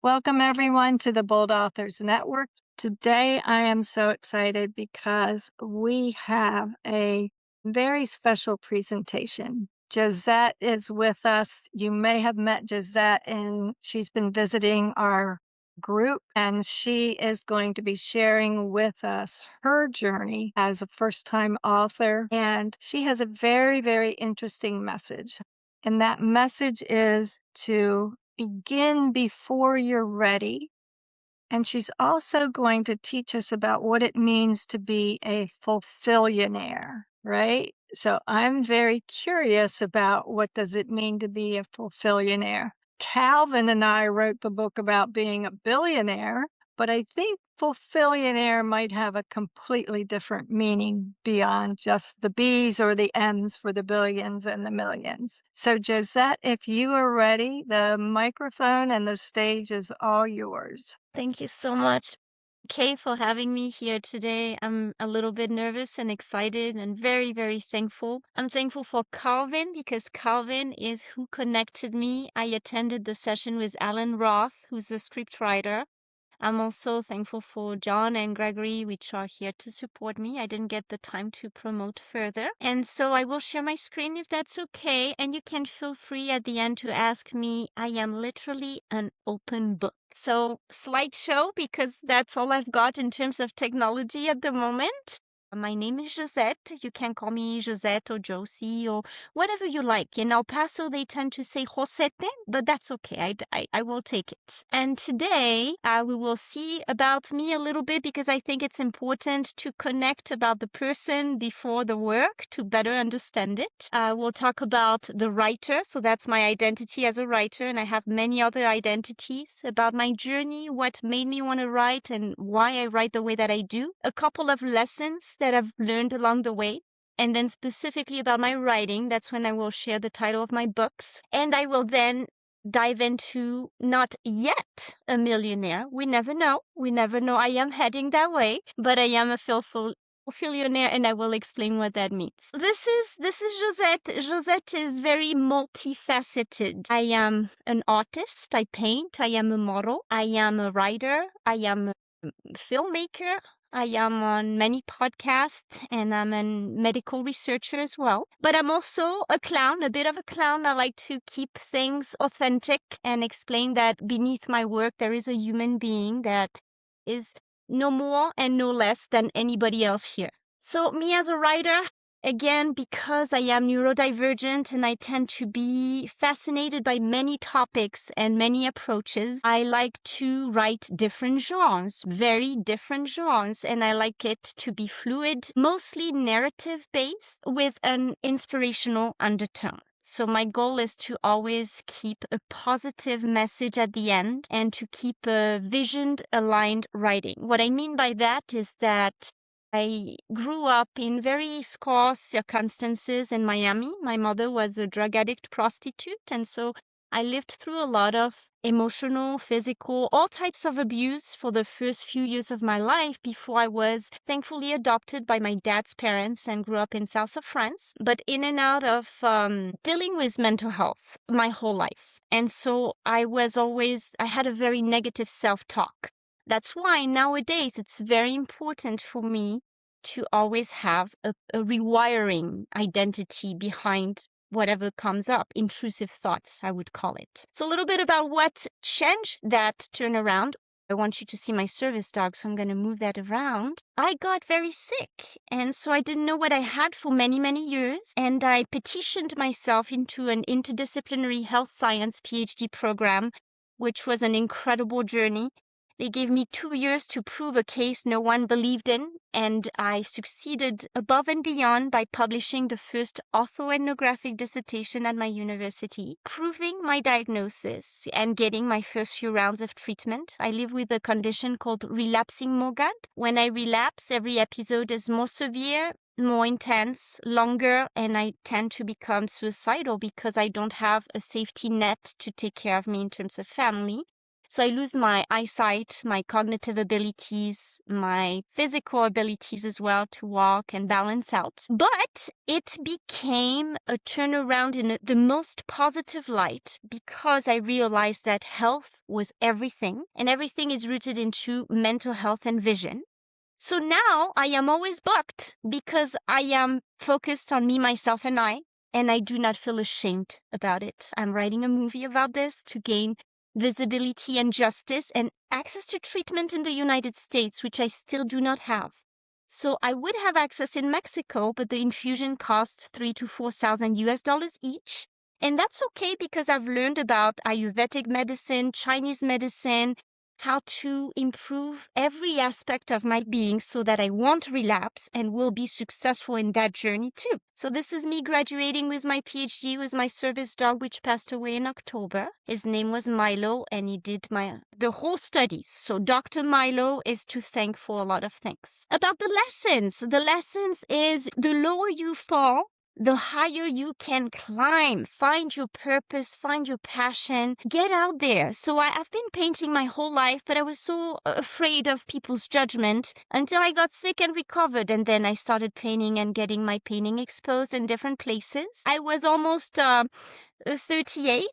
Welcome, everyone, to the Bold Authors Network. Today, I am so excited because we have a very special presentation. Josette is with us. You may have met Josette, and she's been visiting our group, and she is going to be sharing with us her journey as a first time author. And she has a very, very interesting message. And that message is to begin before you're ready. And she's also going to teach us about what it means to be a fulfillionaire, right? So I'm very curious about what does it mean to be a fulfillionaire. Calvin and I wrote the book about being a billionaire, but I think fulfillionaire might have a completely different meaning beyond just the B's or the M's for the billions and the millions. So Josette, if you are ready, the microphone and the stage is all yours. Thank you so much, Kay, for having me here today. I'm a little bit nervous and excited and very, very thankful. I'm thankful for Calvin because Calvin is who connected me. I attended the session with Alan Roth, who's a scriptwriter. I'm also thankful for John and Gregory, which are here to support me. I didn't get the time to promote further. And so I will share my screen if that's okay. And you can feel free at the end to ask me. I am literally an open book. So slideshow, because that's all I've got in terms of technology at the moment. My name is Josette. You can call me Josette or Josie or whatever you like. In El Paso, they tend to say Josete, but that's okay. I will take it. And today, we will see about me a little bit because I think it's important to connect about the person before the work to better understand it. We'll talk about the writer. So that's my identity as a writer. And I have many other identities about my journey, what made me want to write and why I write the way that I do. A couple of lessons that I've learned along the way. And then specifically about my writing, that's when I will share the title of my books. And I will then dive into not yet a millionaire. We never know. We never know. I am heading that way, but I am a fulfillionaire, and I will explain what that means. This is Josette. Josette is very multifaceted. I am an artist. I paint. I am a model. I am a writer. I am a filmmaker. I am on many podcasts and I'm a medical researcher as well. But I'm also a clown, a bit of a clown. I like to keep things authentic and explain that beneath my work, there is a human being that is no more and no less than anybody else here. So me as a writer, again, because I am neurodivergent and I tend to be fascinated by many topics and many approaches, I like to write different genres, very different genres, and I like it to be fluid, mostly narrative based with an inspirational undertone. So my goal is to always keep a positive message at the end and to keep a visioned, aligned writing. What I mean by that is that I grew up in very scarce circumstances in Miami. My mother was a drug addict prostitute, and so I lived through a lot of emotional, physical, all types of abuse for the first few years of my life before I was thankfully adopted by my dad's parents and grew up in south of France, but in and out of dealing with mental health my whole life. And so I had a very negative self-talk. That's why nowadays it's very important for me to always have a rewiring identity behind whatever comes up, intrusive thoughts, I would call it. So a little bit about what changed that turnaround. I want you to see my service dog, so I'm going to move that around. I got very sick, and so I didn't know what I had for many, many years, and I petitioned myself into an interdisciplinary health science PhD program, which was an incredible journey. They gave me 2 years to prove a case no one believed in, and I succeeded above and beyond by publishing the first orthoethnographic dissertation at my university, proving my diagnosis and getting my first few rounds of treatment. I live with a condition called relapsing MOGAD. When I relapse, every episode is more severe, more intense, longer, and I tend to become suicidal because I don't have a safety net to take care of me in terms of family. So I lose my eyesight, my cognitive abilities, my physical abilities as well to walk and balance out. But it became a turnaround in the most positive light because I realized that health was everything and everything is rooted into mental health and vision. So now I am always booked because I am focused on me, myself, and I do not feel ashamed about it. I'm writing a movie about this to gain visibility and justice and access to treatment in the United States, which I still do not have. So I would have access in Mexico, but the infusion costs 3 to 4 thousand US dollars each. And that's okay because I've learned about Ayurvedic medicine, Chinese medicine, how to improve every aspect of my being so that I won't relapse and will be successful in that journey too. So this is me graduating with my PhD with my service dog, which passed away in October. His name was Milo, and he did the whole studies. So Dr. Milo is to thank for a lot of things. About the lessons is the lower you fall, the higher you can climb. Find your purpose, find your passion, get out there. So I've been painting my whole life, but I was so afraid of people's judgment until I got sick and recovered. And then I started painting and getting my painting exposed in different places. I was almost 38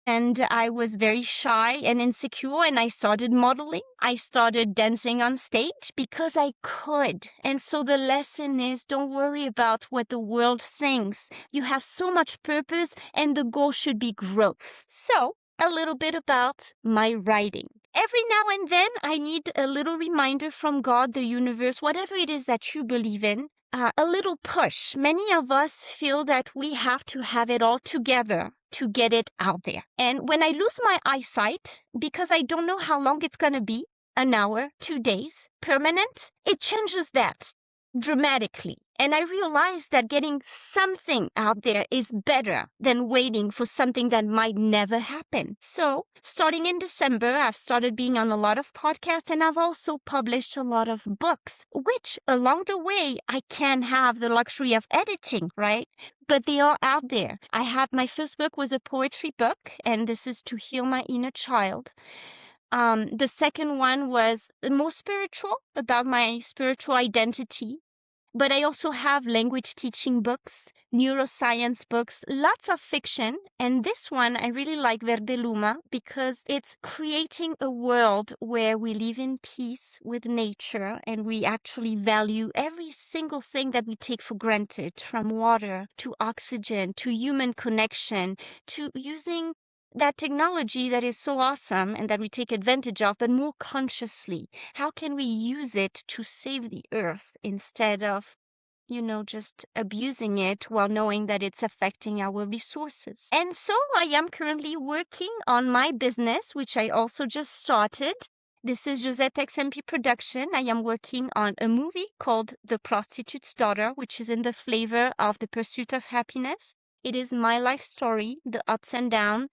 and I was very shy and insecure, and I started modeling. I started dancing on stage because I could. And so the lesson is, don't worry about what the world thinks. You have so much purpose and the goal should be growth. So a little bit about my writing. Every now and then I need a little reminder from God, the universe, whatever it is that you believe in, a little push. Many of us feel that we have to have it all together to get it out there. And when I lose my eyesight, because I don't know how long it's going to be, an hour, 2 days, permanent, it changes that dramatically. And I realized that getting something out there is better than waiting for something that might never happen. So, starting in December, I've started being on a lot of podcasts, and I've also published a lot of books, which along the way, I can have the luxury of editing, right? But they are out there. My first book was a poetry book, and this is To Heal My Inner Child. The second one was more spiritual, about my spiritual identity. But I also have language teaching books, neuroscience books, lots of fiction. And this one, I really like Verde Luma because it's creating a world where we live in peace with nature and we actually value every single thing that we take for granted, from water to oxygen to human connection to using that technology that is so awesome and that we take advantage of, but more consciously. How can we use it to save the earth instead of, just abusing it while knowing that it's affecting our resources? And so I am currently working on my business, which I also just started. This is Josette XMP Production. I am working on a movie called The Prostitute's Daughter, which is in the flavor of The Pursuit of Happiness. It is my life story, the ups and downs,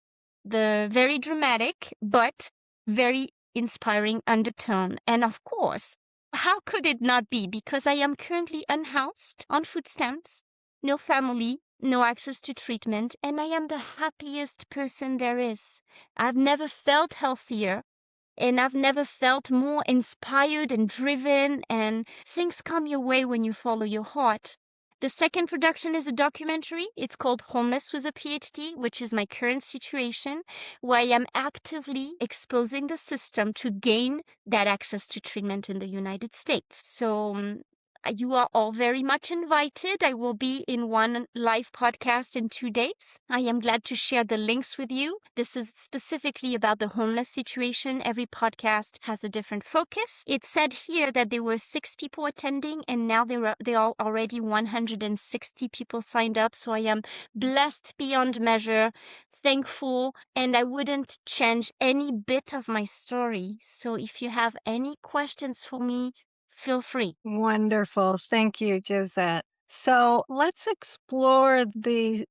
the very dramatic but very inspiring undertone. And of course, how could it not be? Because I am currently unhoused, on food stamps, no family, no access to treatment, and I am the happiest person there is. I've never felt healthier, and I've never felt more inspired and driven, and things come your way when you follow your heart. The second production is a documentary. It's called Homeless with a PhD, which is my current situation, where I am actively exposing the system to gain that access to treatment in the United States. So you are all very much invited. I will be in one live podcast in 2 days. I am glad to share the links with you. This is specifically about the homeless situation. Every podcast has a different focus. It said here that there were 6 people attending, and now there are already 160 people signed up. So I am blessed beyond measure, thankful, and I wouldn't change any bit of my story. So if you have any questions for me, feel free. Wonderful. Thank you, Josette. So let's explore the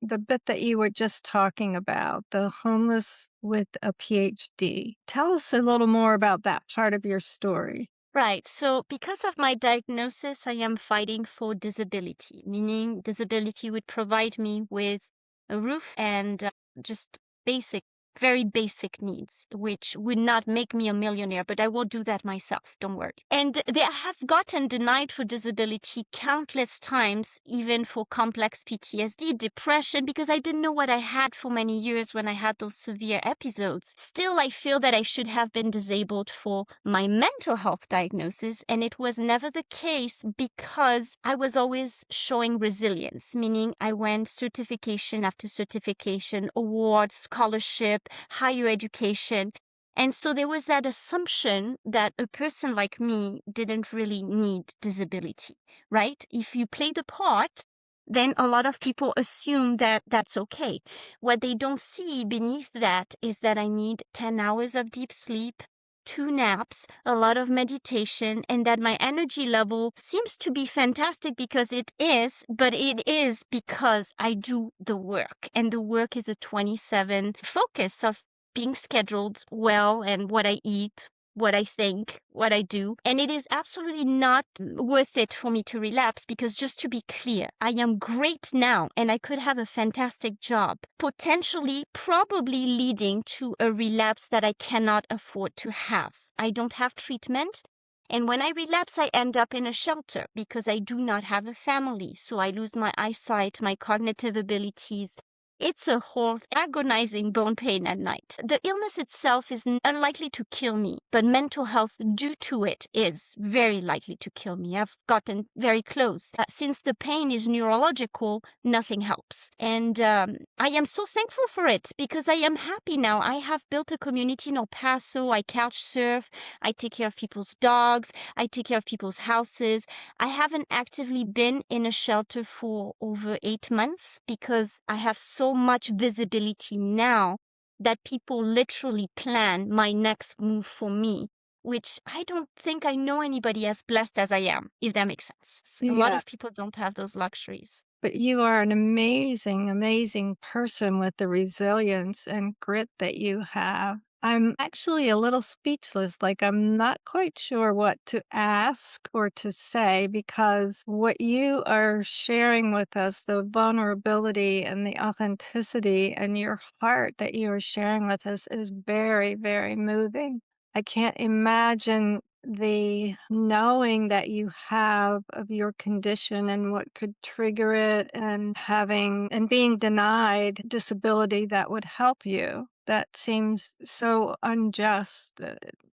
bit that you were just talking about, the homeless with a PhD. Tell us a little more about that part of your story. Right. So because of my diagnosis, I am fighting for disability, meaning disability would provide me with a roof and just basic very basic needs, which would not make me a millionaire, but I will do that myself. Don't worry. And they have gotten denied for disability countless times, even for complex PTSD, depression, because I didn't know what I had for many years when I had those severe episodes. Still, I feel that I should have been disabled for my mental health diagnosis, and it was never the case because I was always showing resilience, meaning I went certification after certification, award, scholarship, higher education. And so there was that assumption that a person like me didn't really need disability, right? If you play the part, then a lot of people assume that that's okay. What they don't see beneath that is that I need 10 hours of deep sleep, 2 naps, a lot of meditation, and that my energy level seems to be fantastic because it is, but it is because I do the work. And the work is a 27 focus of being scheduled well and what I eat, what I think, what I do. And it is absolutely not worth it for me to relapse because, just to be clear, I am great now and I could have a fantastic job, potentially, probably leading to a relapse that I cannot afford to have. I don't have treatment. And when I relapse, I end up in a shelter because I do not have a family. So I lose my eyesight, my cognitive abilities. It's a whole agonizing bone pain at night. The illness itself is unlikely to kill me, but mental health due to it is very likely to kill me. I've gotten very close. Since the pain is neurological, nothing helps. And I am so thankful for it because I am happy now. I have built a community in El Paso. I couch surf. I take care of people's dogs. I take care of people's houses. I haven't actively been in a shelter for over 8 months because I have so much visibility now that people literally plan my next move for me, which I don't think I know anybody as blessed as I am, if that makes sense. A lot Yeah. of people don't have those luxuries. But you are an amazing, amazing person with the resilience and grit that you have. I'm actually a little speechless, like, I'm not quite sure what to ask or to say because what you are sharing with us, the vulnerability and the authenticity and your heart that you are sharing with us is very, very moving. I can't imagine the knowing that you have of your condition and what could trigger it and having and being denied disability that would help you. That seems so unjust,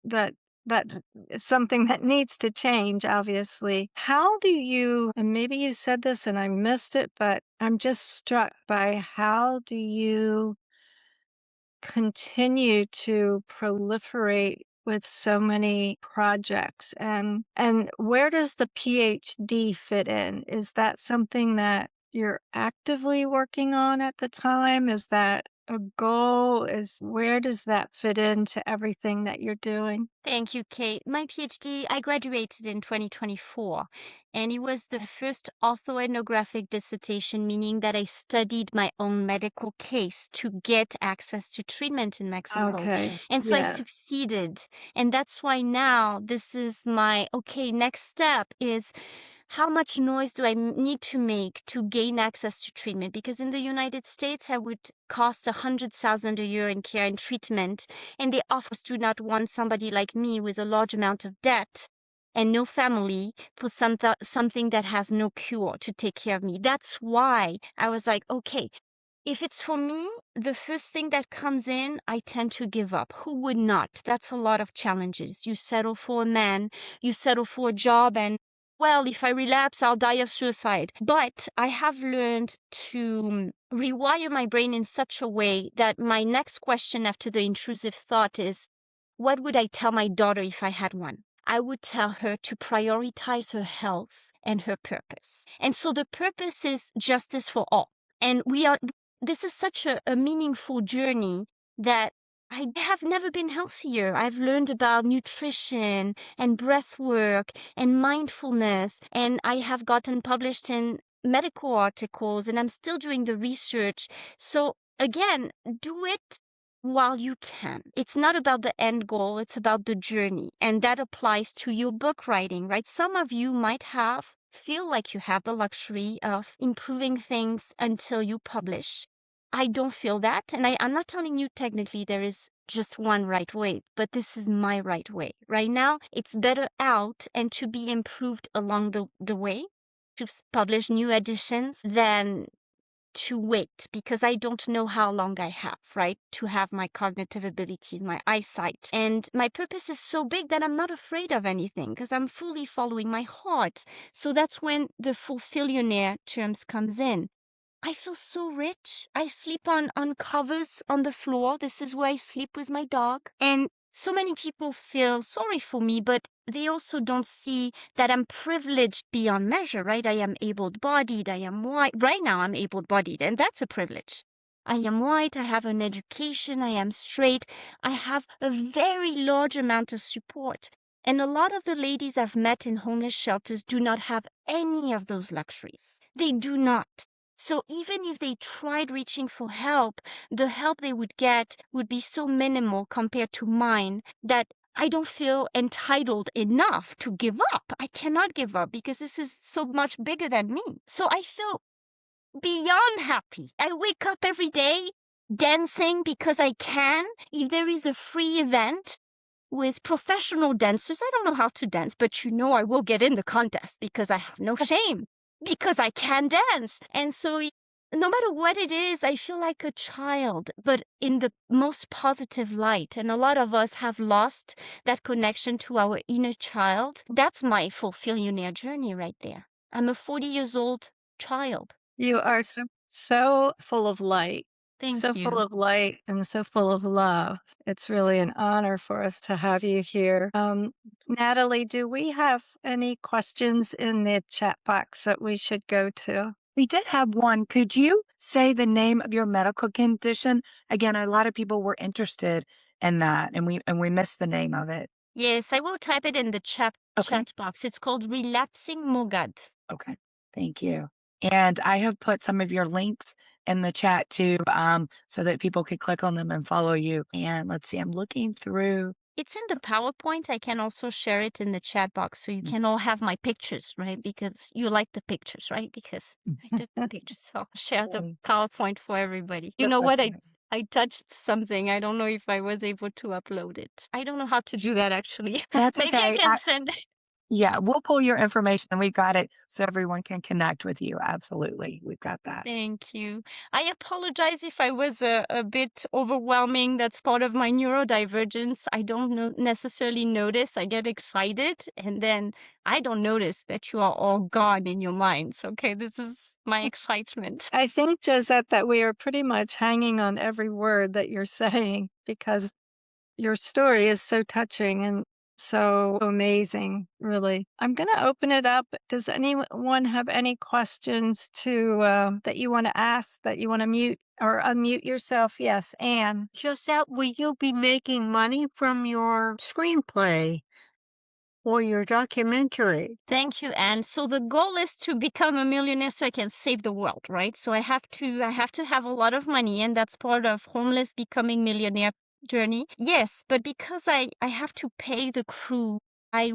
that that is something that needs to change, obviously. How do you, and maybe you said this and I missed it, but I'm just struck by how do you continue to proliferate with so many projects, and where does the PhD fit in? Is that something that you're actively working on at the time? Is that a goal? Is where does that fit into everything that you're doing? Thank you, Kate. My PhD, I graduated in 2024, and it was the first orthoethnographic dissertation, meaning that I studied my own medical case to get access to treatment in Mexico. Okay. And so I Yes. succeeded. And that's why now this is my okay, next step is how much noise do I need to make to gain access to treatment? Because in the United States, I would cost 100,000 a year in care and treatment, and the office do not want somebody like me with a large amount of debt and no family for something that has no cure to take care of me. That's why I was like, okay, if it's for me, the first thing that comes in, I tend to give up. Who would not? That's a lot of challenges. You settle for a man, you settle for a job, and well, if I relapse, I'll die of suicide. But I have learned to rewire my brain in such a way that my next question after the intrusive thought is, what would I tell my daughter if I had one? I would tell her to prioritize her health and her purpose. And so the purpose is justice for all. And this is such a meaningful journey that I have never been healthier. I've learned about nutrition and breath work and mindfulness, and I have gotten published in medical articles, and I'm still doing the research. So again, do it while you can. It's not about the end goal, it's about the journey. And that applies to your book writing, right? Some of you might feel like you have the luxury of improving things until you publish. I don't feel that. And I'm not telling you technically there is just one right way, but this is my right way. Right now, it's better out and to be improved along the way, to publish new editions than to wait because I don't know how long I have, right? To have my cognitive abilities, my eyesight. And my purpose is so big that I'm not afraid of anything because I'm fully following my heart. So that's when the fulfillionaire terms comes in. I feel so rich. I sleep on covers on the floor. This is where I sleep with my dog. And so many people feel sorry for me, but they also don't see that I'm privileged beyond measure, right? I am able-bodied. I am white. Right now, I'm able-bodied, and that's a privilege. I am white. I have an education. I am straight. I have a very large amount of support. And a lot of the ladies I've met in homeless shelters do not have any of those luxuries. They do not. So even if they tried reaching for help, the help they would get would be so minimal compared to mine that I don't feel entitled enough to give up. I cannot give up because this is so much bigger than me. So I feel beyond happy. I wake up every day dancing because I can. If there is a free event with professional dancers, I don't know how to dance, but I will get in the contest because I have no shame, because I can dance. And so no matter what it is, I feel like a child, but in the most positive light. And a lot of us have lost that connection to our inner child. That's my fulfillionaire journey right there. I'm a 40 years old child. You are so full of light, so Thank full you. of light and so full of love. It's really an honor for us to have you here. Natalie, do we have any questions in the chat box that we should go to? We did have one. Could you say the name of your medical condition? Again, a lot of people were interested in that and we missed the name of it. Yes, I will type it in the Okay. chat box. It's called relapsing Mogad. Okay. Thank you. And I have put some of your links in the chat too, so that people could click on them and follow you. And let's see, I'm looking through. It's in the PowerPoint. I can also share it in the chat box so you can all have my pictures, right? Because you like the pictures, right? Because I took the pictures. So I'll share the PowerPoint for everybody. You know what? That's I touched something. I don't know if I was able to upload it. I don't know how to do that actually. That's Maybe I okay. can send. Yeah, we'll pull your information and we've got it so everyone can connect with you. Absolutely. We've got that. Thank you. I apologize if I was a bit overwhelming. That's part of my neurodivergence. I don't necessarily notice. I get excited and then I don't notice that you are all gone in your minds. Okay, this is my excitement. I think, Josette, that we are pretty much hanging on every word that you're saying because your story is so touching and so amazing, really. I'm going to open it up. Does anyone have any questions that you want to ask, that you want to mute or unmute yourself? Yes, Anne. Josette, will you be making money from your screenplay or your documentary? Thank you, Anne. So the goal is to become a millionaire so I can save the world, right? So I have to have a lot of money, and that's part of homeless becoming millionaire journey. Yes, but because I have to pay the crew, I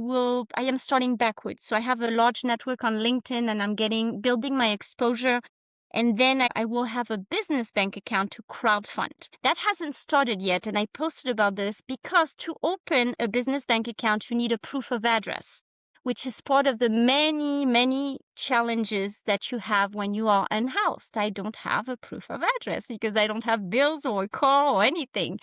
am starting backwards. So I have a large network on LinkedIn and I'm building my exposure. And then I will have a business bank account to crowdfund. That hasn't started yet. And I posted about this because to open a business bank account, you need a proof of address, which is part of the many, many challenges that you have when you are unhoused. I don't have a proof of address because I don't have bills or a car or anything.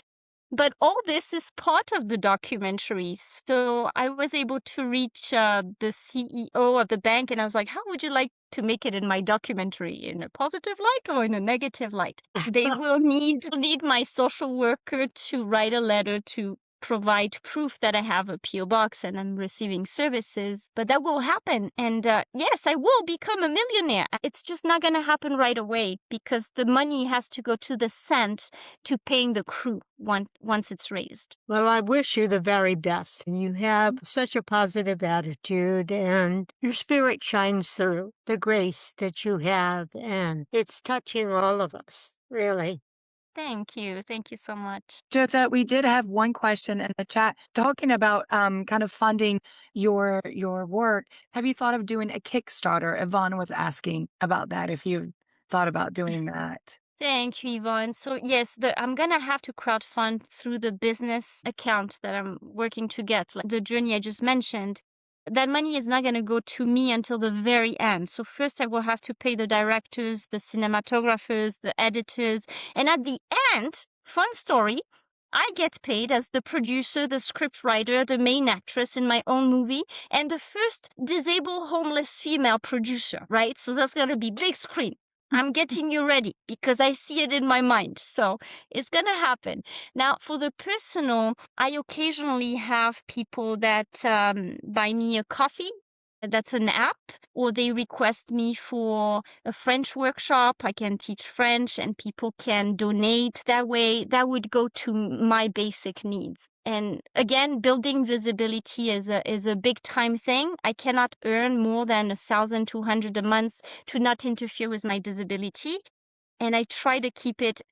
But all this is part of the documentary. So I was able to reach the CEO of the bank and I was like, how would you like to make it in my documentary? In a positive light or in a negative light? They will need my social worker to write a letter to provide proof that I have a PO box and I'm receiving services, but that will happen. And yes, I will become a millionaire. It's just not going to happen right away because the money has to go to the cent to paying the crew once it's raised. Well, I wish you the very best. You have such a positive attitude and your spirit shines through the grace that you have, and it's touching all of us, really. Thank you. Thank you so much. Josette, we did have one question in the chat talking about kind of funding your work. Have you thought of doing a Kickstarter? Yvonne was asking about that, if you've thought about doing that. Thank you, Yvonne. So yes, I'm gonna have to crowdfund through the business account that I'm working to get, like the journey I just mentioned. That money is not gonna go to me until the very end. So first I will have to pay the directors, the cinematographers, the editors, and at the end, fun story, I get paid as the producer, the script writer, the main actress in my own movie, and the first disabled homeless female producer, right? So that's gonna be big screen. I'm getting you ready because I see it in my mind. So it's going to happen. Now, for the personal, I occasionally have people that buy me a coffee. That's an app, or they request me for a French workshop. I can teach French and people can donate that way. That would go to my basic needs. And again, building visibility is a big time thing. I cannot earn more than 1,200 a month to not interfere with my disability. And I try to keep it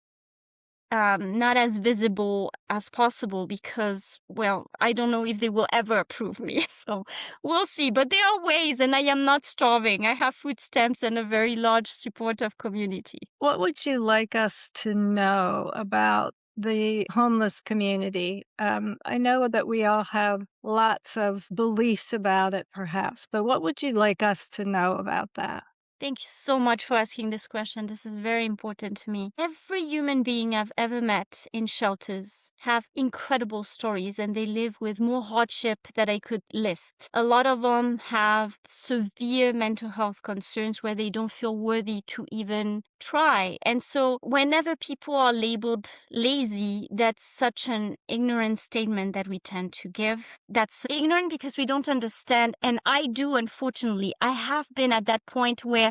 not as visible as possible because, well, I don't know if they will ever approve me. So we'll see. But there are ways, and I am not starving. I have food stamps and a very large supportive community. What would you like us to know about the homeless community? I know that we all have lots of beliefs about it, perhaps, but what would you like us to know about that? Thank you so much for asking this question. This is very important to me. Every human being I've ever met in shelters have incredible stories and they live with more hardship that I could list. A lot of them have severe mental health concerns where they don't feel worthy to even try. And so whenever people are labeled lazy, that's such an ignorant statement that we tend to give. That's ignorant because we don't understand. And I do, unfortunately, I have been at that point where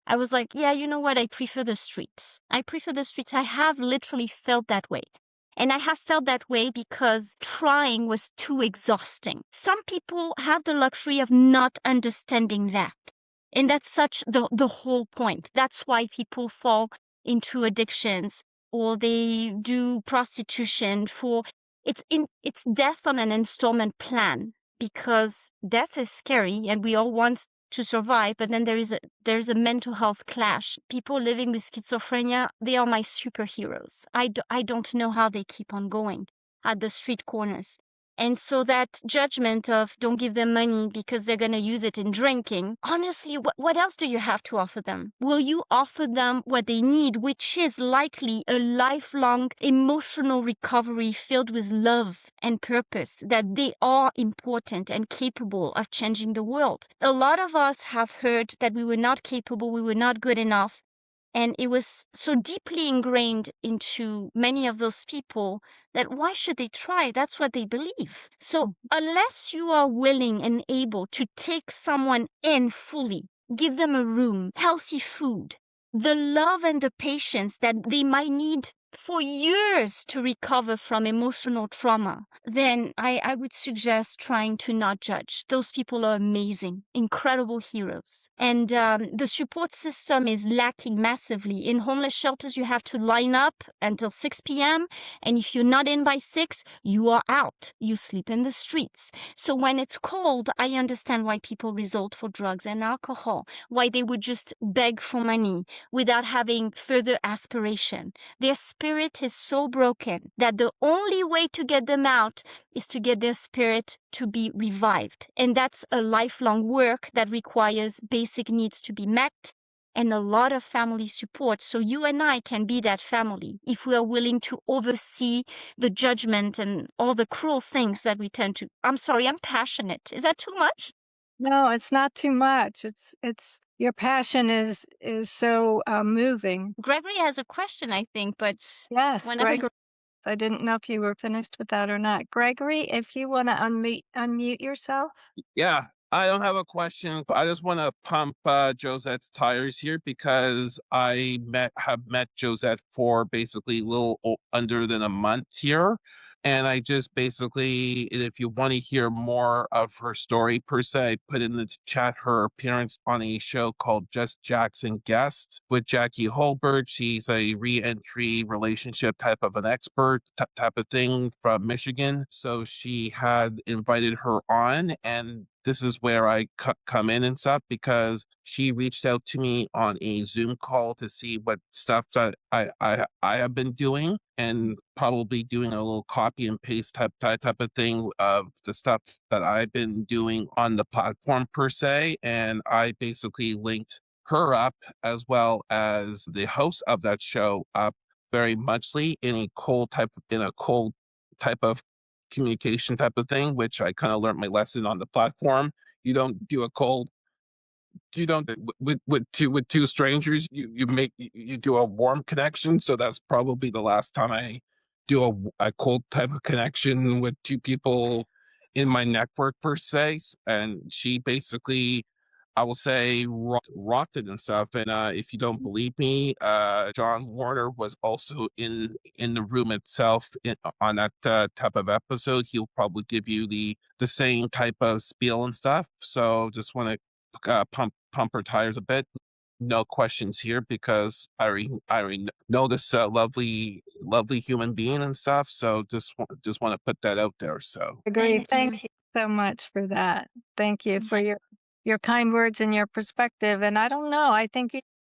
I was like, yeah, you know what? I prefer the streets. I prefer the streets. I have literally felt that way. And I have felt that way because trying was too exhausting. Some people have the luxury of not understanding that. And that's such the whole point. That's why people fall into addictions or they do prostitution for it's death on an installment plan because death is scary and we all want to survive, but then there's a mental health clash. People living with schizophrenia, they are my superheroes. I don't know how they keep on going at the street corners. And so that judgment of don't give them money because they're going to use it in drinking, honestly, what else do you have to offer them? Will you offer them what they need, which is likely a lifelong emotional recovery filled with love and purpose, that they are important and capable of changing the world? A lot of us have heard that we were not capable, we were not good enough. And it was so deeply ingrained into many of those people that why should they try? That's what they believe. So unless you are willing and able to take someone in fully, give them a room, healthy food, the love and the patience that they might need for years to recover from emotional trauma, then I would suggest trying to not judge. Those people are amazing, incredible heroes. And the support system is lacking massively. In homeless shelters, you have to line up until 6 p.m. And if you're not in by 6, you are out. You sleep in the streets. So when it's cold, I understand why people resort for drugs and alcohol, why they would just beg for money without having further aspiration. Their spirit is so broken that the only way to get them out is to get their spirit to be revived. And that's a lifelong work that requires basic needs to be met and a lot of family support. So you and I can be that family if we are willing to oversee the judgment and all the cruel things that we tend to. I'm sorry, I'm passionate. Is that too much? No, it's not too much. It's your passion is so moving. Gregory has a question, I think, but Yes, whenever Gregory. I didn't know if you were finished with that or not. Gregory, if you want to unmute yourself. Yeah, I don't have a question. I just want to pump Josette's tires here because I have met Josette for basically a little under than a month here. And I just basically, if you want to hear more of her story per se, I put in the chat her appearance on a show called Just Jackson Guest with Jackie Holbert. She's a re-entry relationship type of an expert type of thing from Michigan. So she had invited her on, and this is where I come in and stuff, because she reached out to me on a Zoom call to see what stuff that I have been doing, and probably doing a little copy and paste type of thing of the stuff that I've been doing on the platform per se. And I basically linked her up, as well as the host of that show up, very muchly in a cold type of communication type of thing, which I kind of learned my lesson on the platform. You don't do a cold, you don't with two strangers. You do a warm connection. So that's probably the last time I do a cold type of connection with two people in my network per se. And she basically, I will say, rocked it and stuff. And if you don't believe me, John Warner was also in the room itself on that type of episode. He'll probably give you the same type of spiel and stuff. So just want to pump her tires a bit. No questions here, because I already know this lovely human being and stuff. So just want to put that out there. So Agree. Thank you. Thank you so much for that. Thank you for Yeah. your kind words and your perspective. And I don't know, I think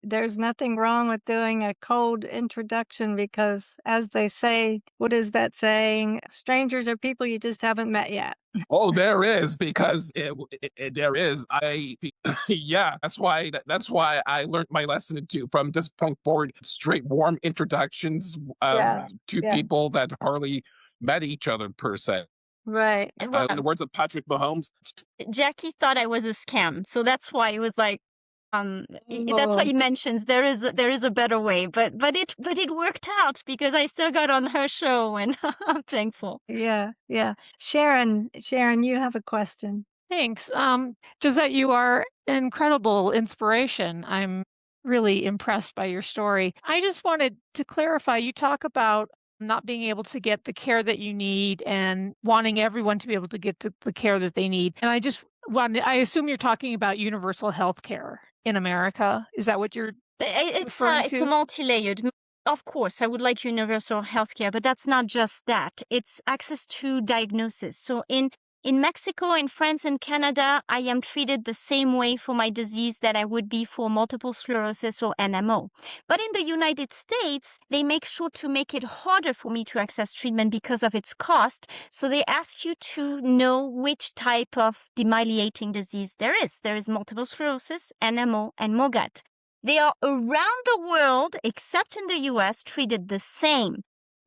there's nothing wrong with doing a cold introduction, because as they say, what is that saying? Strangers are people you just haven't met yet. oh, there is, because there is. Yeah, that's why I learned my lesson too. From this point forward, straight warm introductions Yeah, to yeah. people that hardly met each other per se. Right. Well, In the words of Patrick Mahomes, Jackie thought I was a scam, so that's why it was like, that's why Oh, he mentions there is a better way, but it worked out because I still got on her show, and I'm thankful. yeah, yeah. Sharon, you have a question. Thanks. Josette, you are an incredible inspiration. I'm really impressed by your story. I just wanted to clarify, you talk about not being able to get the care that you need and wanting everyone to be able to get the care that they need. And I assume you're talking about universal health care in America. Is that what you're referring It's a to? multi-layered. Of course, I would like universal healthcare, but that's not just that. It's access to diagnosis. So in Mexico, in France, and Canada, I am treated the same way for my disease that I would be for multiple sclerosis or NMO. But in the United States, they make sure to make it harder for me to access treatment because of its cost. So they ask you to know which type of demyelinating disease there is. There is multiple sclerosis, NMO, and MOGAD. They are around the world, except in the US, treated the same.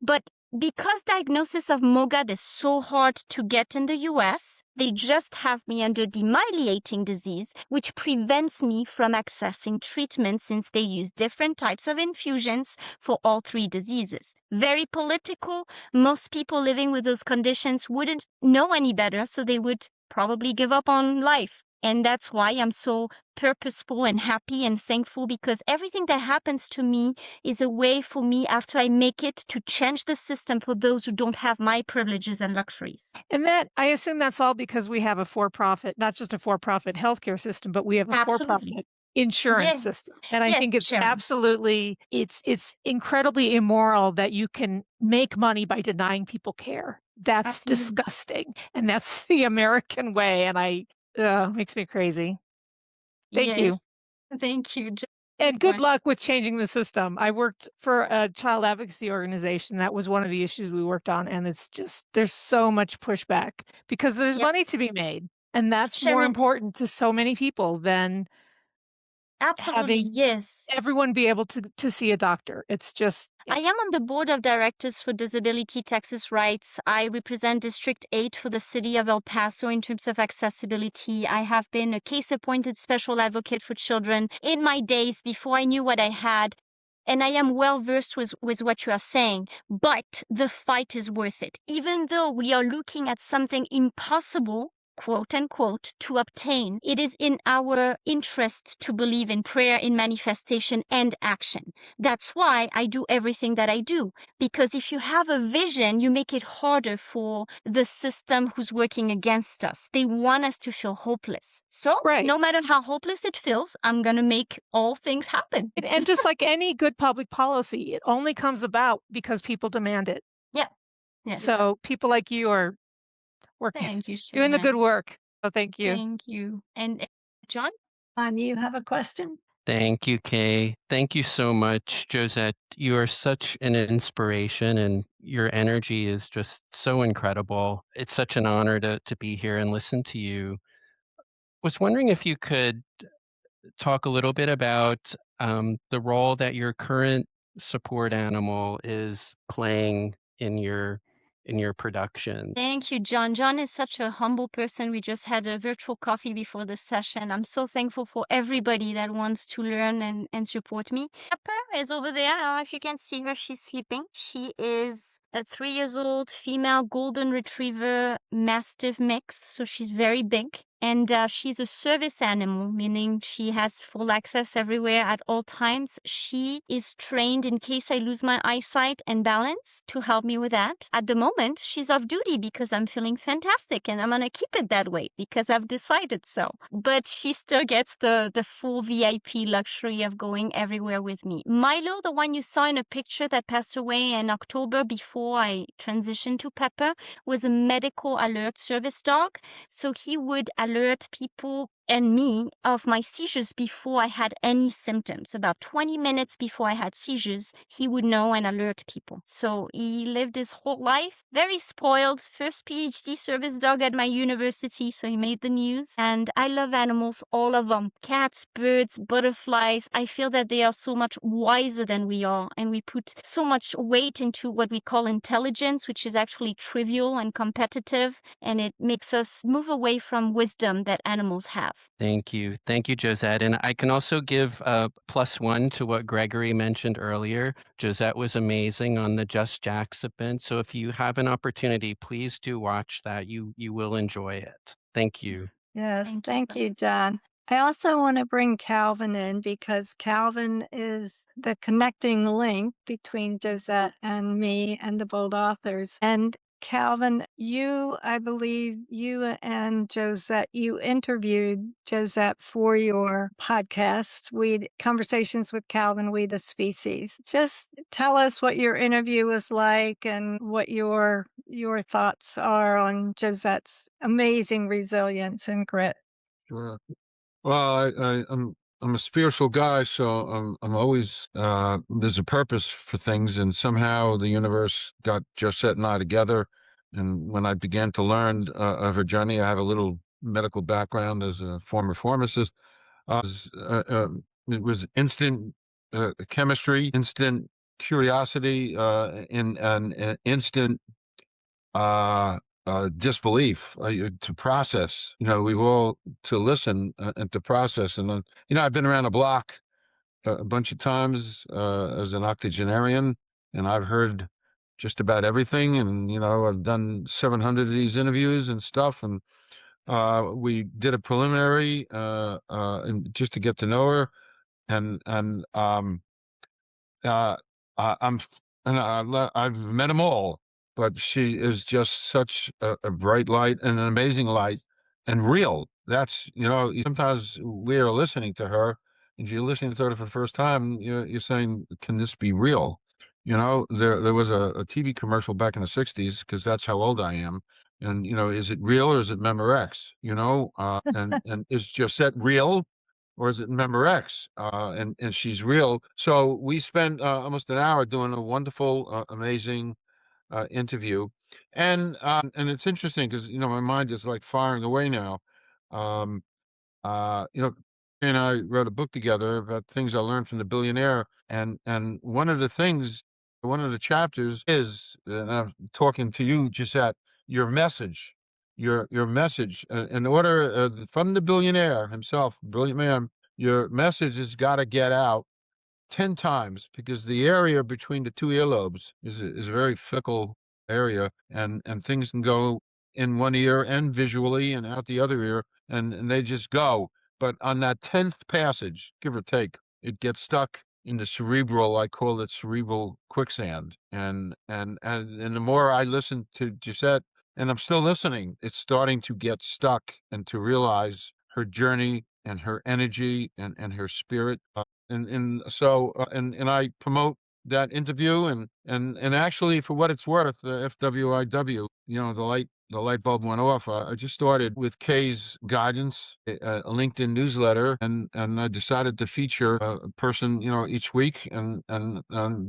But because diagnosis of MOGAD is so hard to get in the US, they just have me under demyelinating disease, which prevents me from accessing treatment since they use different types of infusions for all three diseases. Very political. Most people living with those conditions wouldn't know any better, so they would probably give up on life. And that's why I'm so purposeful and happy and thankful, because everything that happens to me is a way for me, after I make it, to change the system for those who don't have my privileges and luxuries. And I assume that's all because we have a for-profit, not just a for-profit healthcare system, but we have a Absolutely. for-profit insurance Yes. system. And I Yes, think it's Sharon. absolutely, it's incredibly immoral that you can make money by denying people care. That's Absolutely. disgusting. And that's the American way. And makes me crazy. Thank you. Yes. Thank you. And good Right. luck with changing the system. I worked for a child advocacy organization. That was one of the issues we worked on. And it's just, there's so much pushback because there's Yep. money to be made. And that's more Sharon, important to so many people than absolutely, having yes. everyone be able to see a doctor. It's just, I am on the board of directors for Disability Texas Rights. I represent District 8 for the city of El Paso in terms of accessibility. I have been a case-appointed special advocate for children in my days before I knew what I had. And I am well versed with what you are saying, but the fight is worth it. Even though we are looking at something impossible, quote unquote, to obtain, it is in our interest to believe in prayer, in manifestation, and action. That's why I do everything that I do. Because if you have a vision, you make it harder for the system who's working against us. They want us to feel hopeless. So Right. no matter how hopeless it feels, I'm going to make all things happen. and just like any good public policy, it only comes about because people demand it. Yeah. Yes. So people like you are working, Thank you, doing the Sharon. good work. Oh, thank you. Thank you. And John? You have a question? Thank you, Kay. Thank you so much, Josette. You are such an inspiration, and your energy is just so incredible. It's such an honor to be here and listen to you. Was wondering if you could talk a little bit about the role that your current support animal is playing in your production. Thank you, John. John is such a humble person. We just had a virtual coffee before the session. I'm so thankful for everybody that wants to learn and support me. Pepper is over there. I don't know if you can see her. She's sleeping. She is a 3 years old female golden retriever mastiff mix. So she's very big. And she's a service animal, meaning she has full access everywhere at all times. She is trained in case I lose my eyesight and balance to help me with that. At the moment, she's off duty because I'm feeling fantastic and I'm going to keep it that way because I've decided so. But she still gets the full VIP luxury of going everywhere with me. Milo, the one you saw in a picture that passed away in October before I transitioned to Pepper, was a medical alert service dog. So he would alert people and me of my seizures before I had any symptoms. About 20 minutes before I had seizures, he would know and alert people. So he lived his whole life, very spoiled, first PhD service dog at my university, so he made the news. And I love animals, all of them. Cats, birds, butterflies. I feel that they are so much wiser than we are, and we put so much weight into what we call intelligence, which is actually trivial and competitive, and it makes us move away from wisdom that animals have. Thank you. Thank you, Josette. And I can also give a +1 to what Gregory mentioned earlier. Josette was amazing on the Just Jacks event. So if you have an opportunity, please do watch that. You will enjoy it. Thank you. Yes, Thank you. thank you, John. I also want to bring Calvin in because Calvin is the connecting link between Josette and me and the Bold Authors. And Calvin, I believe you and Josette, you interviewed Josette for your podcast, Conversations with Calvin, We the Species. Just tell us what your interview was like and what your thoughts are on Josette's amazing resilience and grit. Sure. Well, I'm a spiritual guy, so I'm always there's a purpose for things, and somehow the universe got Josette and I together. And when I began to learn of her journey, I have a little medical background as a former pharmacist. It was instant chemistry, instant curiosity, and instant uh disbelief to process. We've all to listen and to process. And then I've been around the block a bunch of times as an octogenarian, and I've heard just about everything. And I've done 700 of these interviews and stuff. And we did a preliminary and just to get to know her. And uh, I, I'm, I've met them all, but she is just such a bright light and an amazing light and real. That's, sometimes we are listening to her, and if you're listening to her for the first time, you're saying, can this be real? There was a TV commercial back in the 60s, because that's how old I am. And, is it real or is it Memorex? And is Josette real? Or is it Memorex? And she's real. So we spent almost an hour doing a wonderful, amazing interview, and it's interesting because my mind is like firing away now. Um, she and I wrote a book together about things I learned from the billionaire, and one of the chapters is, and I'm talking to you, Gisette, your message, your message, in order from the billionaire himself, brilliant man. Your message has got to get out 10 times, because the area between the two earlobes is a very fickle area, and things can go in one ear and visually and out the other ear, and they just go. But on that 10th passage, give or take, it gets stuck in the cerebral, I call it cerebral quicksand. And the more I listen to Gisette, and I'm still listening, it's starting to get stuck, and to realize her journey and her energy and her spirit. And I promote that interview, and actually, for what it's worth, the FWIW, the Light the light bulb went off. I just started with Kay's guidance, a LinkedIn newsletter, and I decided to feature a person, each week. And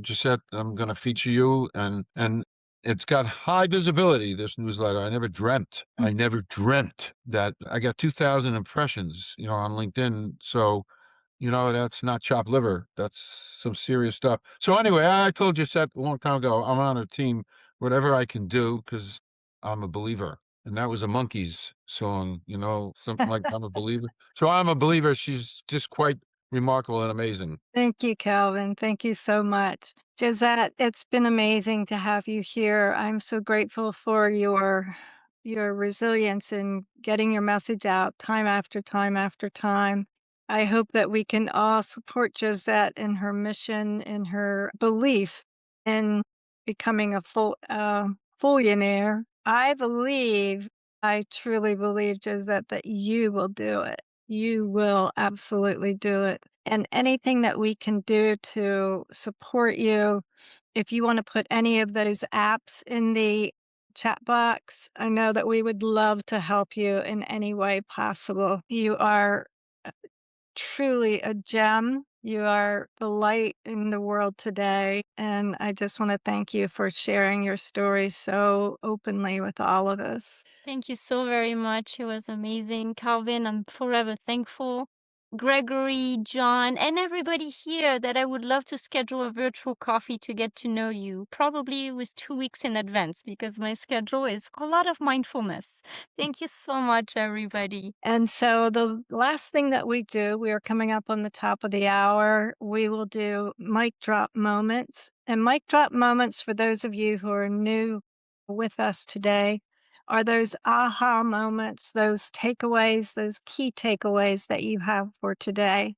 just said, I'm going to feature you, and it's got high visibility. This newsletter, I never dreamt that I got 2,000 impressions, on LinkedIn. So that's not chopped liver. That's some serious stuff. So anyway, I told you, Seth, a long time ago, I'm on a team, whatever I can do, because I'm a believer. And that was a Monkees song, something like I'm a believer. So I'm a believer. She's just quite remarkable and amazing. Thank you, Calvin. Thank you so much. Josette, it's been amazing to have you here. I'm so grateful for your resilience in getting your message out time after time after time. I hope that we can all support Josette in her mission, in her belief in becoming a fullionaire. I truly believe, Josette, that you will do it. You will absolutely do it. And anything that we can do to support you, if you want to put any of those apps in the chat box, I know that we would love to help you in any way possible. You are truly a gem. You are the light in the world today. And I just want to thank you for sharing your story so openly with all of us. Thank you so very much. It was amazing. Calvin, I'm forever thankful. Gregory, John, and everybody here that I would love to schedule a virtual coffee to get to know you, probably with 2 weeks in advance because my schedule is a lot of mindfulness. Thank you so much, everybody. And so the last thing that we do, we are coming up on the top of the hour. We will do mic drop moments. And mic drop moments, for those of you who are new with us today, are those aha moments, those takeaways, those key takeaways that you have for today.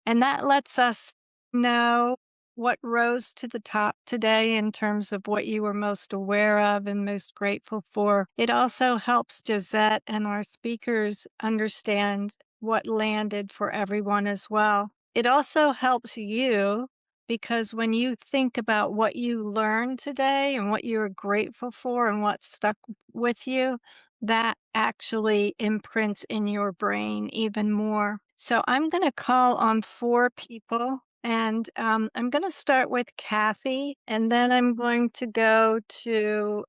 And that lets us know what rose to the top today in terms of what you were most aware of and most grateful for. It also helps Josette and our speakers understand what landed for everyone as well. It also helps you because when you think about what you learned today and what you're grateful for and what stuck with you, that actually imprints in your brain even more. So I'm going to call on 4 people, and I'm going to start with Kathy, and then I'm going to go to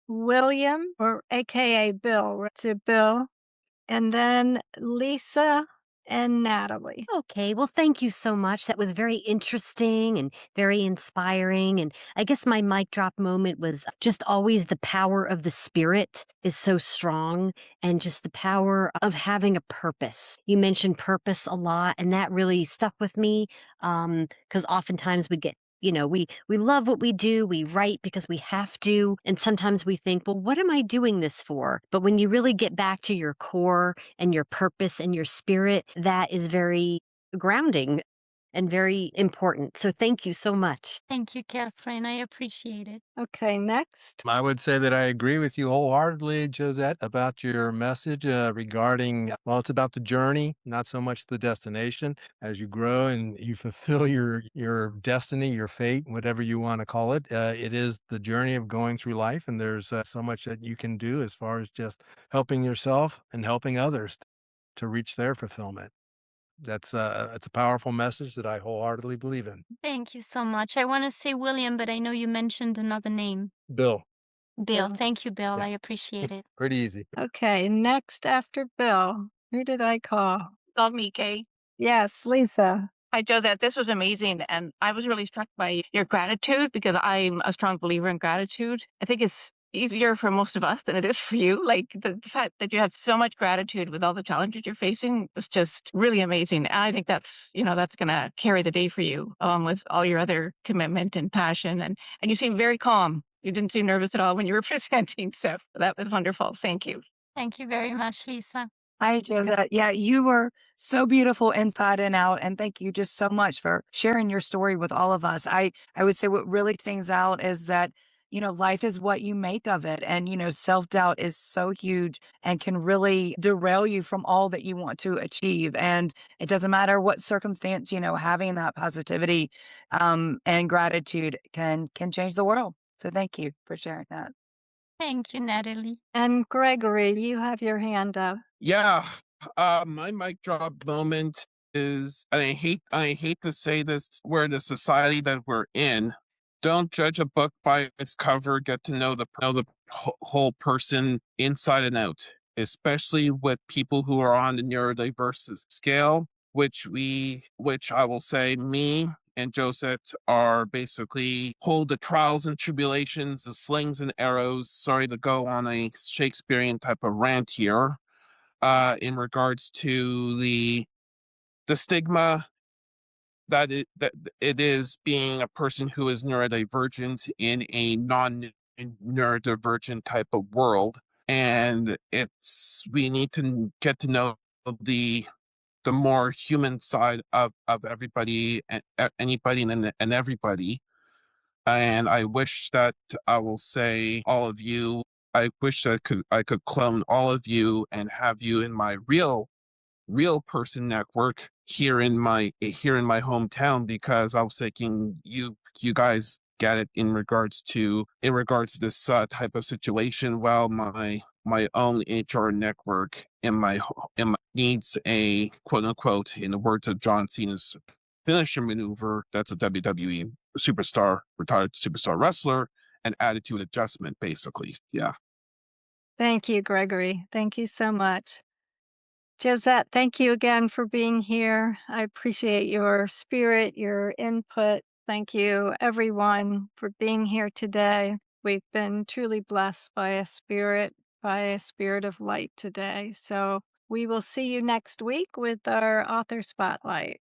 William, or AKA Bill, to Bill, and then Lisa and Natalie. Okay, well, thank you so much. That was very interesting and very inspiring. And I guess my mic drop moment was just always the power of the spirit is so strong, and just the power of having a purpose. You mentioned purpose a lot, and that really stuck with me because oftentimes we get we love what we do. We write because we have to. And sometimes we think, well, what am I doing this for? But when you really get back to your core and your purpose and your spirit, that is very grounding and very important. So thank you so much. Thank you, Catherine. I appreciate it. Okay, next. I would say that I agree with you wholeheartedly, Josette, about your message regarding, well, it's about the journey, not so much the destination. As you grow and you fulfill your destiny, your fate, whatever you want to call it, it is the journey of going through life, and there's so much that you can do as far as just helping yourself and helping others to reach their fulfillment. It's a powerful message that I wholeheartedly believe in. Thank you so much. I want to say William, but I know you mentioned another name. Bill, Bill. Bill. Thank you, Bill. Yeah. I appreciate it. pretty easy. Okay, next after Bill. Who did I call? Called me, Kay. Yes, Lisa. Hi, Joe. That this was amazing, and I was really struck by your gratitude because I'm a strong believer in gratitude. I think it's easier for most of us than it is for you. Like the fact that you have so much gratitude with all the challenges you're facing was just really amazing. And I think that's going to carry the day for you, along with all your other commitment and passion. And you seem very calm. You didn't seem nervous at all when you were presenting. So that was wonderful. Thank you. Thank you very much, Lisa. Hi, Josette. Yeah, you were so beautiful inside and out. And thank you just so much for sharing your story with all of us. I would say what really stands out is that, life is what you make of it. And, self-doubt is so huge and can really derail you from all that you want to achieve. And it doesn't matter what circumstance, having that positivity and gratitude can change the world. So thank you for sharing that. Thank you, Natalie. And Gregory, you have your hand up. Yeah, my mic drop moment is, and I hate to say this, we're the society that we're in. Don't judge a book by its cover. Get to know the whole person inside and out, especially with people who are on the neurodiverse scale, which I will say, me and Josette are basically hold the trials and tribulations, the slings and arrows. Sorry to go on a Shakespearean type of rant here, in regards to the stigma that it is being a person who is neurodivergent in a non-neurodivergent type of world. And we need to get to know the more human side of everybody, and anybody and everybody. And I wish that, I will say, all of you, I wish that I could clone all of you and have you in my real person network here in my hometown, because I was thinking you guys get it in regards to this type of situation. Well, my own HR network needs a quote unquote, in the words of John Cena's finisher maneuver, that's a WWE superstar, retired superstar wrestler, an attitude adjustment, basically. Yeah. Thank you, Gregory. Thank you so much. Josette, thank you again for being here. I appreciate your spirit, your input. Thank you, everyone, for being here today. We've been truly blessed by a spirit of light today. So we will see you next week with our author spotlight.